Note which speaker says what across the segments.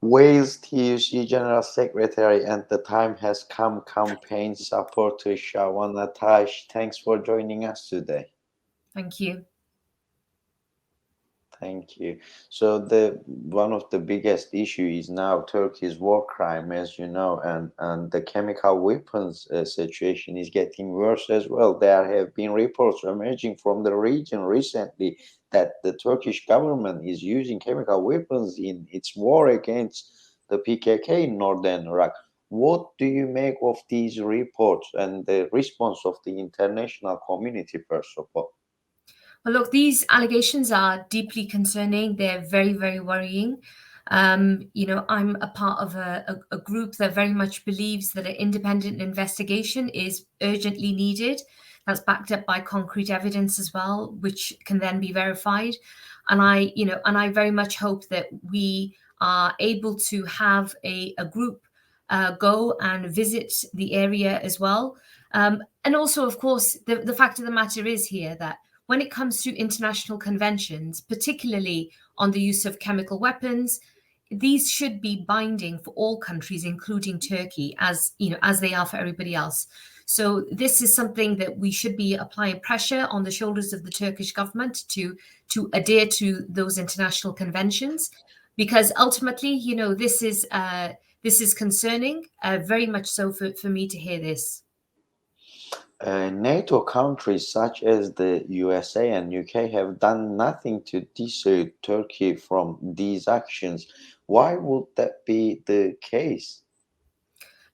Speaker 1: Wales TUC General Secretary and the time has come campaign supporter Shavanah Taj. Thanks for joining us today.
Speaker 2: Thank you.
Speaker 1: Thank you. So the one of the biggest issue is now Turkey's war crime, as you know, and the chemical weapons situation is getting worse as well. There have been reports emerging from the region recently that the Turkish government is using chemical weapons in its war against the PKK in northern Iraq. What do you make of these reports and the response of the international community, first of all?
Speaker 2: Well, look, these allegations are deeply concerning. They're very, very worrying. I'm a part of a group that very much believes that an independent investigation is urgently needed. That's backed up by concrete evidence as well, which can then be verified. And I very much hope that we are able to have a group go and visit the area as well. And also, of course, the fact of the matter is here that when it comes to international conventions, particularly on the use of chemical weapons, these should be binding for all countries, including Turkey, as they are for everybody else. So this is something that we should be applying pressure on the shoulders of the Turkish government to adhere to those international conventions, because ultimately, this is concerning, very much so for me to hear this.
Speaker 1: NATO countries such as the USA and UK have done nothing to dissuade Turkey from these actions. Why would that be the case?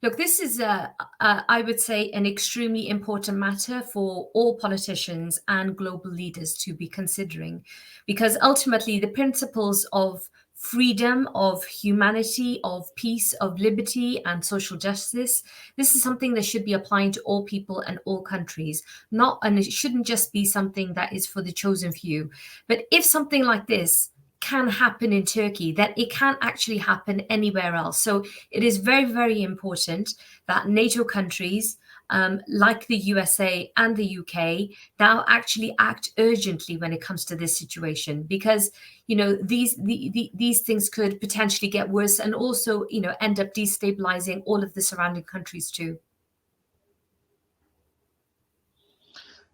Speaker 2: Look, this is, I would say, an extremely important matter for all politicians and global leaders to be considering, because ultimately the principles of freedom, of humanity, of peace, of liberty, and social justice, this is something that should be applying to all people and all countries. And it shouldn't just be something that is for the chosen few. But if something like this can happen in Turkey, that it can actually happen anywhere else. So it is very, very important that NATO countries like the USA and the UK now actually act urgently when it comes to this situation, because these things could potentially get worse and also end up destabilizing all of the surrounding countries too.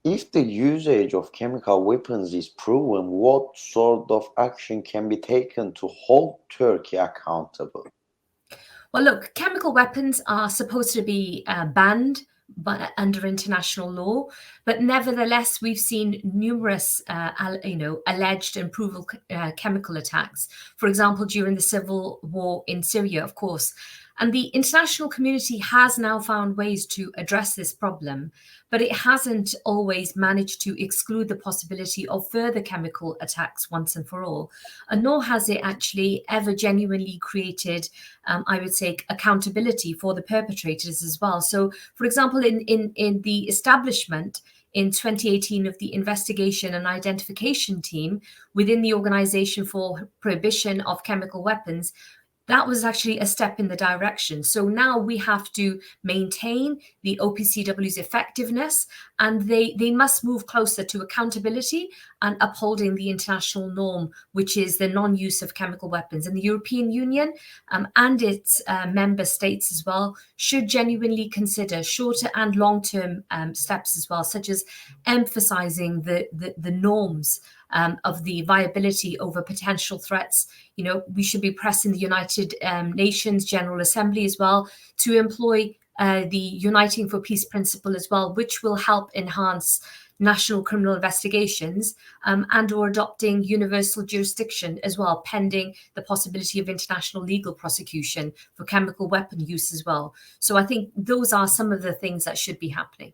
Speaker 1: If the usage of chemical weapons is proven, what sort of action can be taken to hold Turkey accountable?
Speaker 2: Well, look, chemical weapons are supposed to be banned under international law, but nevertheless, we've seen numerous, alleged and proven chemical attacks. For example, during the civil war in Syria, of course. And the international community has now found ways to address this problem, but it hasn't always managed to exclude the possibility of further chemical attacks once and for all. And nor has it actually ever genuinely created, I would say, accountability for the perpetrators as well. So, for example, in the establishment in 2018 of the Investigation and Identification Team within the Organization for Prohibition of Chemical Weapons, that was actually a step in the direction. So now we have to maintain the OPCW's effectiveness, and they must move closer to accountability and upholding the international norm, which is the non-use of chemical weapons. And the European Union and its member states as well should genuinely consider shorter and long-term steps as well, such as emphasizing the norms of the viability over potential threats. We should be pressing the United Nations General Assembly as well to employ the Uniting for Peace principle as well, which will help enhance national criminal investigations and or adopting universal jurisdiction as well, pending the possibility of international legal prosecution for chemical weapon use as well. So I think those are some of the things that should be happening.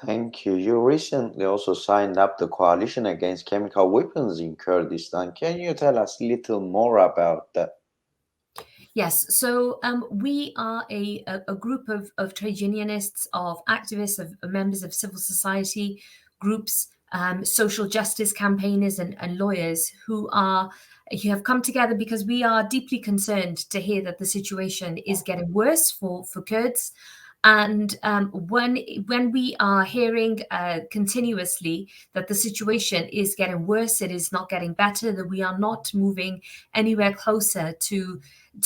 Speaker 1: Thank you. You recently also signed up the coalition against chemical weapons in Kurdistan. Can you tell us a little more about that?
Speaker 2: Yes, so we are a group of trade unionists, of activists, of members of civil society groups, social justice campaigners and lawyers who have come together because we are deeply concerned to hear that the situation is getting worse for Kurds. And when we are hearing continuously that the situation is getting worse, it is not getting better, that we are not moving anywhere closer to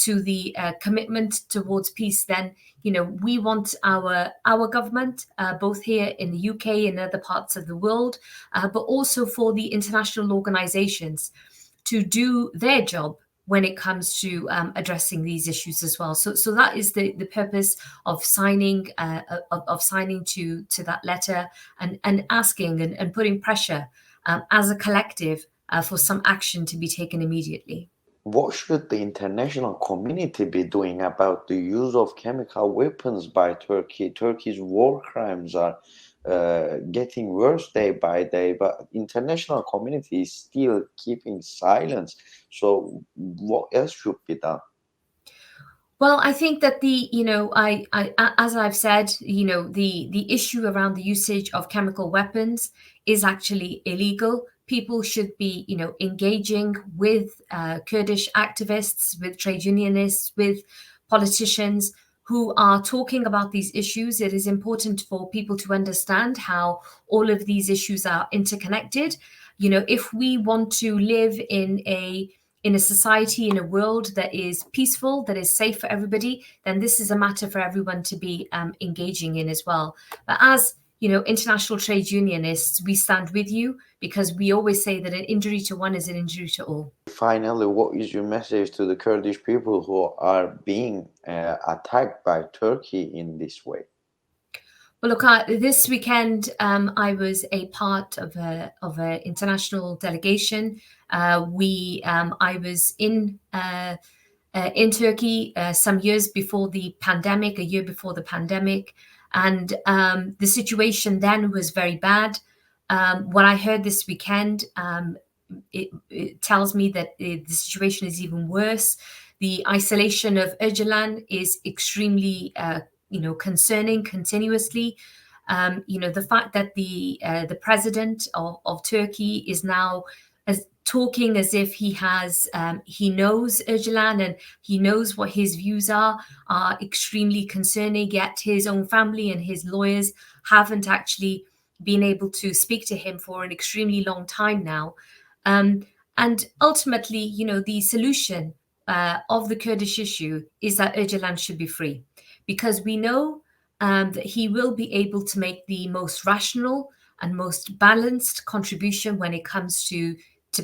Speaker 2: the commitment towards peace, then we want our government, both here in the UK and other parts of the world, but also for the international organizations to do their job when it comes to addressing these issues as well. So that is the purpose of signing to that letter, and asking and putting pressure as a collective for some action to be taken immediately.
Speaker 1: What should the international community be doing about the use of chemical weapons by Turkey? Turkey's war crimes are getting worse day by day, but international community is still keeping silence. So what else should be done?
Speaker 2: Well, I think that as I've said, the issue around the usage of chemical weapons is actually illegal. People should be, engaging with Kurdish activists, with trade unionists, with politicians who are talking about these issues. It is important for people to understand how all of these issues are interconnected. If we want to live in a society, in a world that is peaceful, that is safe for everybody, then this is a matter for everyone to be engaging in as well. But as international trade unionists, we stand with you, because we always say that an injury to one is an injury to all.
Speaker 1: Finally, what is your message to the Kurdish people who are being attacked by Turkey in this way?
Speaker 2: Well, look, this weekend I was a part of a international delegation. I was in Turkey some years before the pandemic, a year before the pandemic, and the situation then was very bad. What I heard this weekend, it tells me that the situation is even worse. The isolation of Öcalan is extremely concerning continuously. The fact that the president of Turkey is now talking as if he knows Öcalan and he knows what his views are extremely concerning. Yet his own family and his lawyers haven't actually been able to speak to him for an extremely long time now. And ultimately, the solution of the Kurdish issue is that Öcalan should be free, because we know that he will be able to make the most rational and most balanced contribution when it comes to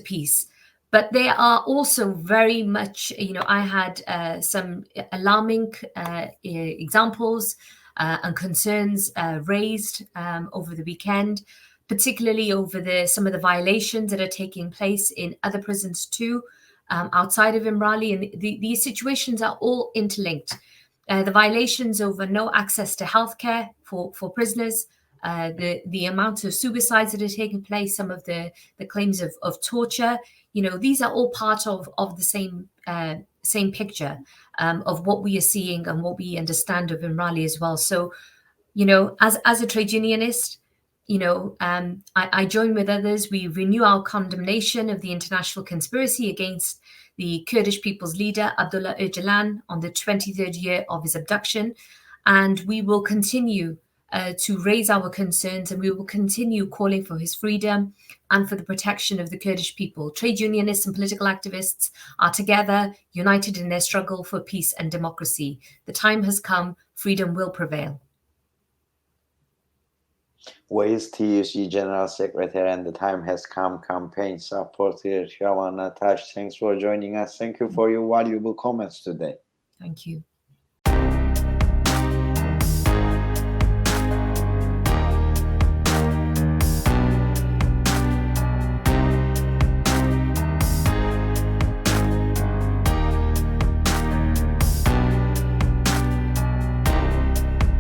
Speaker 2: peace. But there are also very much, I had some alarming examples and concerns raised over the weekend, particularly over some of the violations that are taking place in other prisons too, outside of Imrali. And these situations are all interlinked. The violations over no access to healthcare for prisoners, the amount of suicides that are taking place, some of the claims of torture, these are all part of the same picture of what we are seeing and what we understand of Imrali as well. So, as a trade unionist, I join with others. We renew our condemnation of the international conspiracy against the Kurdish people's leader, Abdullah Öcalan, on the 23rd year of his abduction. And we will continue to raise our concerns, and we will continue calling for his freedom and for the protection of the Kurdish people. Trade unionists and political activists are together, united in their struggle for peace and democracy. The time has come. Freedom will prevail.
Speaker 1: Wales TUC General Secretary and the Time Has Come campaign supporter Shavanah Taj, thanks for joining us. Thank you for your valuable comments today.
Speaker 2: Thank you.